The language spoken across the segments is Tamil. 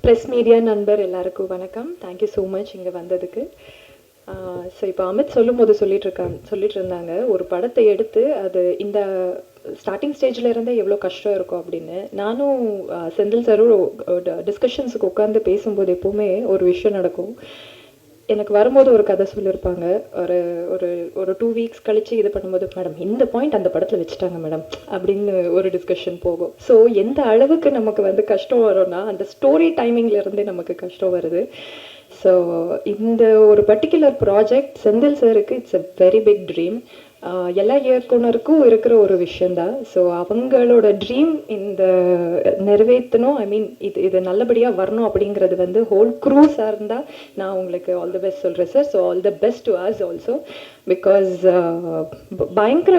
ப்ரெஸ் மீடியா நண்பர் எல்லாருக்கும் வணக்கம். தேங்க்யூ ஸோ மச் இங்கே வந்ததுக்கு. ஸோ இப்போ அமித் சொல்லிட்டு இருந்தாங்க ஒரு படத்தை எடுத்து அது இந்த ஸ்டார்டிங் ஸ்டேஜில் இருந்தே எவ்வளோ கஷ்டம் இருக்கும் அப்படின்னு. நானும் செந்தில் சாரும் டிஸ்கஷன்ஸுக்கு உட்காந்து பேசும்போது எப்போவுமே ஒரு விஷயம் நடக்கும். எனக்கு வரும்போது ஒரு கதை சொல்லியிருப்பாங்க. ஒரு ஒரு ஒரு 2 வீக்ஸ் கழித்து இது பண்ணும்போது, மேடம் இந்த பாயிண்ட் அந்த படத்தில் வச்சுட்டாங்க மேடம் அப்படின்னு ஒரு டிஸ்கஷன் போகும். ஸோ எந்த அளவுக்கு நமக்கு வந்து கஷ்டம் வரும்னா அந்த ஸ்டோரி டைமிங்லேருந்தே நமக்கு கஷ்டம் வருது. ஸோ இந்த ஒரு பர்டிகுலர் ப்ராஜெக்ட் செந்தில் சாருக்கு it's a very big dream. எல்லா இயக்குனருக்கும் இருக்கிற ஒரு விஷயந்தான். ஸோ அவங்களோட ட்ரீம் இந்த நிறைவேற்றணும், இது நல்லபடியாக வரணும் அப்படிங்கிறது வந்து ஹோல் க்ரூஸாக இருந்தால் நான் உங்களுக்கு ஆல் தி பெஸ்ட் சொல்கிறேன் sir. So all the best to us also. Because பயங்கர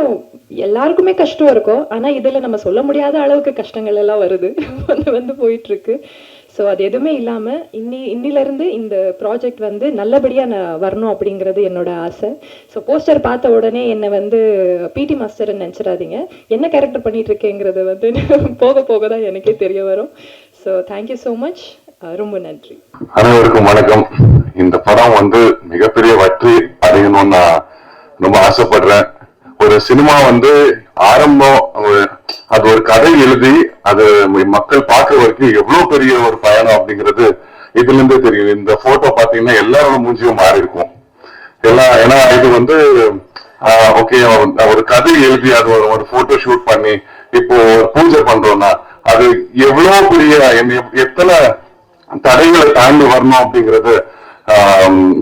எல்லாருக்குமே கஷ்டம் இருக்கும். ஆனால் இதில் நம்ம சொல்ல முடியாத அளவுக்கு கஷ்டங்கள் எல்லாம் வருது வந்து போயிட்டுருக்கு. ஸோ அது எதுவுமே இல்லாமல் இன்னிலேருந்து இந்த ப்ராஜெக்ட் வந்து நல்லபடியாக நான் வரணும் அப்படிங்கிறது என்னோட ஆசை. ஸோ போஸ்டர் பார்த்த உடனே என்னை வந்து பிடி மாஸ்டர்ன்னு நினச்சிடாதீங்க. என்ன கேரக்டர் பண்ணிட்டு இருக்கேங்கிறது வந்து போக போக தான் எனக்கே தெரிய வரும். So thank you so much. ரொம்ப நன்றி. அனைவருக்கும் வணக்கம். இந்த படம் வந்து மிகப்பெரிய வெற்றி அடையணும்னு நான் ரொம்ப ஆசைப்படுறேன். ஒரு சினிமா வந்து ஆரம்பம், அது ஒரு கதை எழுதி அது மக்கள் பார்க்குற வரைக்கும் எவ்வளவு பெரிய ஒரு பயணம் அப்படிங்கிறது இதுல இருந்தே தெரியும். இந்த போட்டோ பாத்தீங்கன்னா எல்லாரோட மூஞ்சியும் மாறி இருக்கும் எல்லாம். ஏன்னா இது வந்து ஓகே, ஒரு கதை எழுதி அது ஒரு போட்டோ ஷூட் பண்ணி இப்போ பூஜை பண்றோம்னா அது எவ்வளவு பெரிய எத்தனை தடைகளை தாண்டி வரணும் அப்படிங்கிறது.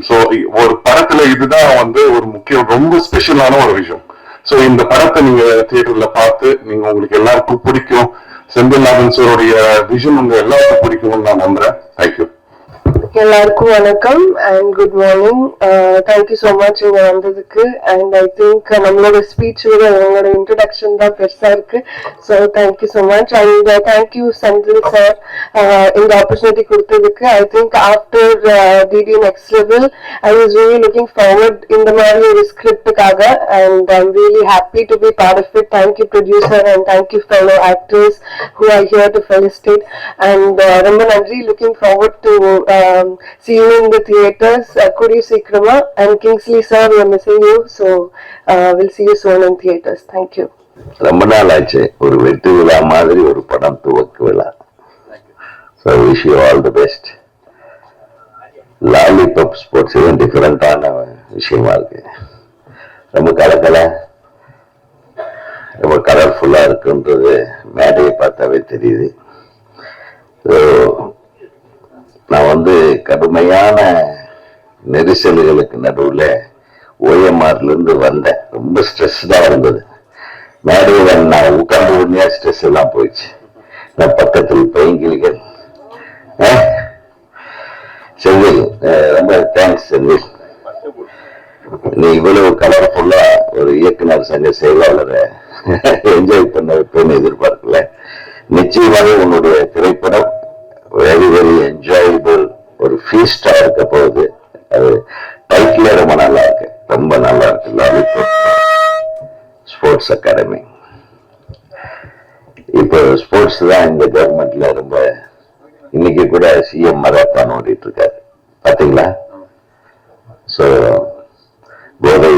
சோ ஒரு படத்துல இதுதான் வந்து ஒரு முக்கியம், ரொம்ப ஸ்பெஷலான ஒரு விஷயம். சோ இந்த படத்தை நீங்க தியேட்டர்ல பார்த்து நீங்க உங்களுக்கு எல்லாருக்கும் பிடிக்கும். செந்தில் சாருடைய விஷன் உங்க எல்லாருக்கும் பிடிக்கும்னு நான் நம்புறேன். தேங்க்யூ. எல்லாருக்கும் வணக்கம் and good morning. Thank you so much இங்க வந்ததுக்கு. அண்ட் ஐ திங்க் நம்மளோட ஸ்பீச் விட உங்களோட இன்ட்ரடக்ஷன் தான் பெருசா இருக்கு. So thank you so much and thank you Senthil sir இந்த ஆப்பர்ச்சுனிட்டி கொடுத்ததுக்கு. I think after DD next level I was really looking forward இந்த மாதிரி ஒரு ஸ்கிரிப்டுக்காக. And I am really happy to be part of it. Thank you producer and thank you fellow actors who are here to felicitate. And ரொம்ப நன்றி. Looking forward to see you in the theaters. Kudi Sikrama and Kingsley sir, we are missing you. So we'll see you soon in theaters. Thank you. ரொம்ப நாள் ஆச்சு ஒரு வெற்றி விழா மாதிரி ஒரு படம் துவக்க விழா. So I wish you all the best. Lollipop Sports even டிஃபரெண்டான விஷயமா இருக்கு. ரொம்ப ரொம்ப கலர்ஃபுல்லா இருக்குன்றது மேடையை பார்த்தாவே தெரியுது. நான் வந்து கடுமையான நெரிசல்களுக்கு நடுவில் ஓஎம்ஆர்ல இருந்து வந்தேன். ரொம்ப ஸ்ட்ரெஸ்டா இருந்தது. மேடையில் நான் உட்கார்ந்து உடனே ஸ்ட்ரெஸ் எல்லாம் போயிடுச்சு. நான் பக்கத்தில் பைங்கிலிகள் செந்தில், ரொம்ப தேங்க்ஸ் செந்தில். நீ இவ்வளவு கலர்ஃபுல்லா ஒரு இயக்குனர் சங்க செயலாளரை என்ஜாய் பண்ண வைப்பேன்னு எதிர்பார்க்கல. நிச்சயமாக உன்னுடைய திரைப்படம் வெரி வெரி என்ஜாயபிள், ஒரு ஃபீஸ்டா இருக்க போகுது. அது டைட்டிலே ரொம்ப நல்லா இருக்கு, ரொம்ப நல்லா இருக்கு. Lollipop sports academy. இப்போ ஸ்போர்ட்ஸ் தான் இந்த கவர்மெண்ட்ல ரொம்ப. இன்னைக்கு கூட சிஎம் மராத்தான் ஓடிட்டு இருக்காரு பாத்தீங்களா? ஸோ போதை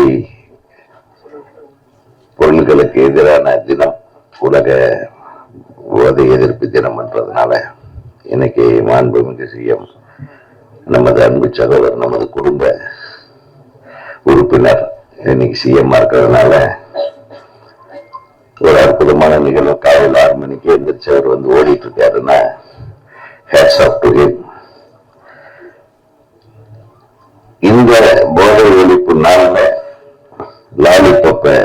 பொருள்களுக்கு எதிரான தினம், உலக போதை எதிர்ப்பு தினம்ன்றதுனால இன்னைக்கு மாண்புமிகு சிஎம் நமது அன்பு சகோதரர், நமது குடும்ப உறுப்பினர் இன்னைக்கு சிஎம் இருக்கிறதுனால ஒரு அற்புதமான நிகழ்வு. காலையில் 6 மணிக்கு எந்திரிச்சு அவர் வந்து ஓடிட்டு இருக்காருன்னா ஹேட்ஸ் ஆஃப் டு ஹிம். இந்த போதை ஒழிப்பு நாள்ல லாலிபாப்பை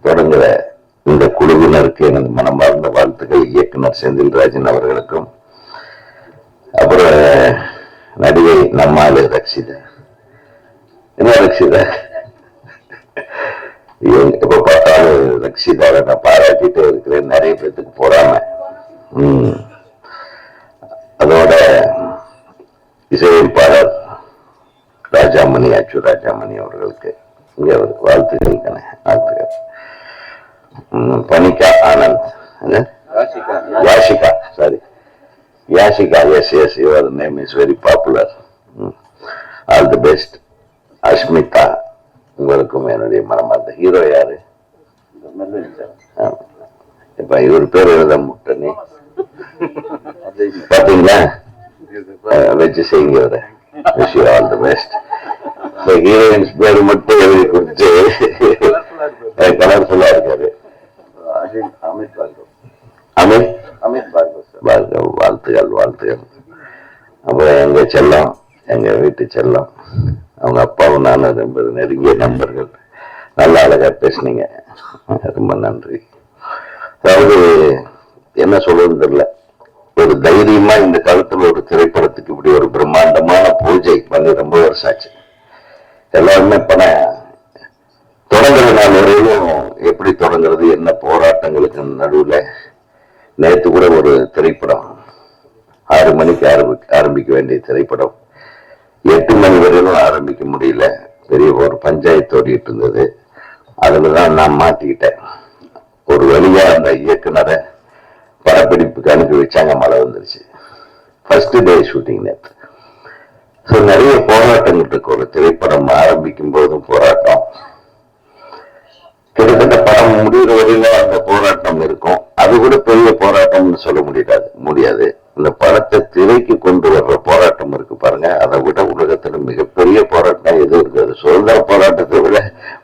தொடங்குற இந்த குழுவினருக்கு எனது மனமார்ந்த வாழ்த்துக்கள். இயக்குனர் செந்தில்ராஜன் அவர்களுக்கும், அப்புறம் நடிகை நம்மாலு ரக்ஷிதா. என்ன ரக்ஷிதா, எப்ப பார்த்தாலும் ரக்ஷிதாவை நான் பாராட்டிட்டே இருக்கிறேன். நிறைய பேத்துக்கு போறாம. அதோட இசையமைப்பாளர் ராஜாமணி, அச்சு ராஜாமணி அவர்களுக்கு இங்க வாழ்த்துக்கள் தானே, வாழ்த்துக்கள். Panika Anand, Yashika, sorry, Yashika, yes, your name is very popular. All the best. Ashmita, உங்களுக்கும் என்னுடைய மனமார்ந்த ஹீரோ யாரு? இப்ப இவர் பேர் எழுத முட்டனே பாத்தீங்களா? வச்சு செய்யுங்க இவரை. Wish you all the best. Heroines பேர் மட்டும் எழுதி கொடுத்து கலர்ஃபுல்லா இருக்காரு. அமித் பார்கவ், வாழ்த்துகள். அப்புறம் எங்க செல்லம், எங்க வீட்டு செல்லம், அவங்க அப்பாவும் நானும் ரொம்ப நெருங்கிய நண்பர்கள். நல்லா அழகா பேசுனீங்க, ரொம்ப நன்றி. அதாவது என்ன சொல்றதுன்னு தெரியல, ஒரு தைரியமா இந்த காலத்துல ஒரு திரைப்படத்துக்கு இப்படி ஒரு பிரம்மாண்டமான பூஜை பண்ணி ரொம்ப வருஷம் ஆச்சு. எல்லாருமே தொடங்குற நாள் வரையிலும் எப்படி தொடங்குறது, என்ன போராட்டங்களுக்கு நடுவுல. நேற்று கூட ஒரு திரைப்படம் 6 மணிக்கு ஆரம்பிக்க வேண்டிய திரைப்படம் 8 மணி வரையிலும் ஆரம்பிக்க முடியல. பெரிய ஒரு பஞ்சாயத்து ஓடிட்டு இருந்தது. அதுலதான் நான் மாட்டிக்கிட்டேன். ஒரு வழியா அந்த இயக்குனரை படப்பிடிப்புக்கு அனுப்பி வச்சாங்க. மழை வந்துருச்சு. ஃபர்ஸ்ட் டே ஷூட்டிங் நேற்று. ஸோ நிறைய போராட்டங்கள் இருக்கு. ஒரு திரைப்படம் ஆரம்பிக்கும் போதும் போராட்டம், கிட்டத்தட்ட படம் முடிகிற வரையில அந்த போராட்டம் இருக்கும். அது கூட பெரிய போராட்டம்னு சொல்ல முடியாது. இந்த படத்தை திரைக்கு கொண்டு வர்ற போராட்டம் இருக்கு பாருங்க, அதை விட உலகத்துல மிகப்பெரிய போராட்டம் எதுவும் இருக்காது. சுதந்திர போராட்டத்தை விட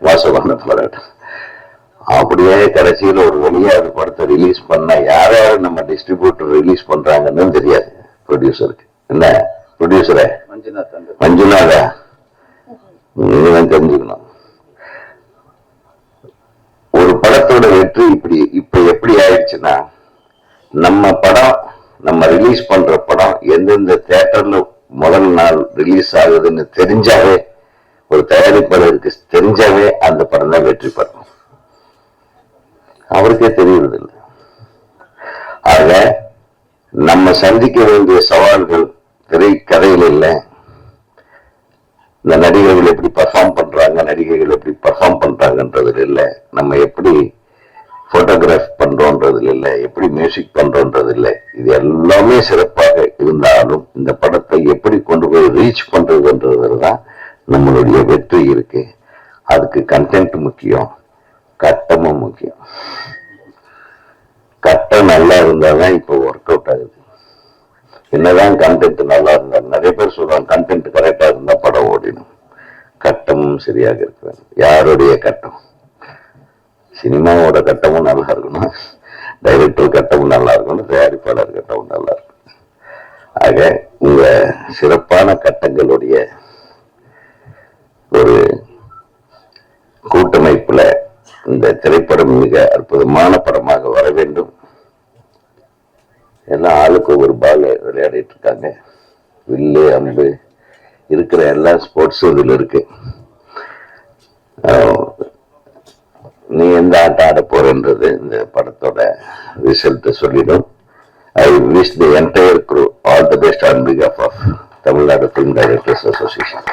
மோசமான போராட்டம். அப்படியே கடைசியில் ஒரு வழியா அந்த படத்தை ரிலீஸ் பண்ண யார் நம்ம டிஸ்ட்ரிபியூட்டர் ரிலீஸ் பண்றாங்கன்னு தெரியாது ப்ரொடியூசருக்கு. என்ன ப்ரொடியூசரை மஞ்சுநாதா, நீங்க தெரிஞ்சுக்கணும். ஒரு படத்தோட வெற்றி இப்ப எப்படி ஆயிடுச்சுன்னா, நம்ம ரிலீஸ் பண்ற படம் எந்தெந்த தியேட்டர்ல முதல் நாள் ரிலீஸ் ஆகுதுன்னு தெரிஞ்சாவே, ஒரு தயாரிப்பாளருக்கு தெரிஞ்சாவே அந்த படம் தான் வெற்றி பெறும். அவருக்கே தெரியறதில்லை. ஆக நம்ம சந்திக்க வேண்டிய சவால்கள் திரைக்கதையில் இல்லை, இந்த நடிகர்கள் எப்படி பர்ஃபார்ம் பண்றாங்க, நடிகைகள் எப்படி பர்ஃபார்ம் பண்றாங்கன்றதுல இல்லை, நம்ம எப்படி போட்டோகிராஃப் பண்றோன்றதுல இல்லை, எப்படி மியூசிக் பண்றோன்றது இல்லை. இது எல்லாமே சிறப்பாக இருந்தாலும் இந்த படத்தை எப்படி கொண்டு போய் ரீச் பண்றதுன்றதுல தான் நம்மளுடைய வெற்றி இருக்கு. அதுக்கு கண்டென்ட் முக்கியம், கட்டமும் முக்கியம். கட்டம் நல்லா இருந்தாதான் இப்போ ஒர்க் அவுட் ஆகுது. என்னதான் கண்டென்ட் நல்லா இருந்தா, நிறைய பேர் சொல்றாங்க கண்டென்ட் கரெக்டா இருந்தா படம் ஓடிடும். கட்டமும் சரியாக இருக்கு. யாருடைய கட்டம்? சினிமாவோட கட்டமும் நல்லா இருக்கணும், டைரக்டர் கட்டமும் நல்லா இருக்கணும், தயாரிப்பாளர் கட்டமும் நல்லா இருக்கணும். ஆக உங்க சிறப்பான கட்டங்களுடைய ஒரு கூட்டமைப்புல இந்த திரைப்படம் மிக அற்புதமான படமாக வர வேண்டும். எல்லாம் ஆளுக்கு ஒரு பால் விளையாடிட்டு இருக்காங்க. வில்லு, அம்பு இருக்கிற எல்லா ஸ்போர்ட்ஸும் இதுல இருக்கு. நீ எந்த ஆட்டம் ஆட போறன்றது இந்த படத்தோட ரிசல்ட் சொல்லிடும். I wish the entire crew all the best on behalf of Tamil Nadu Film Directors Association.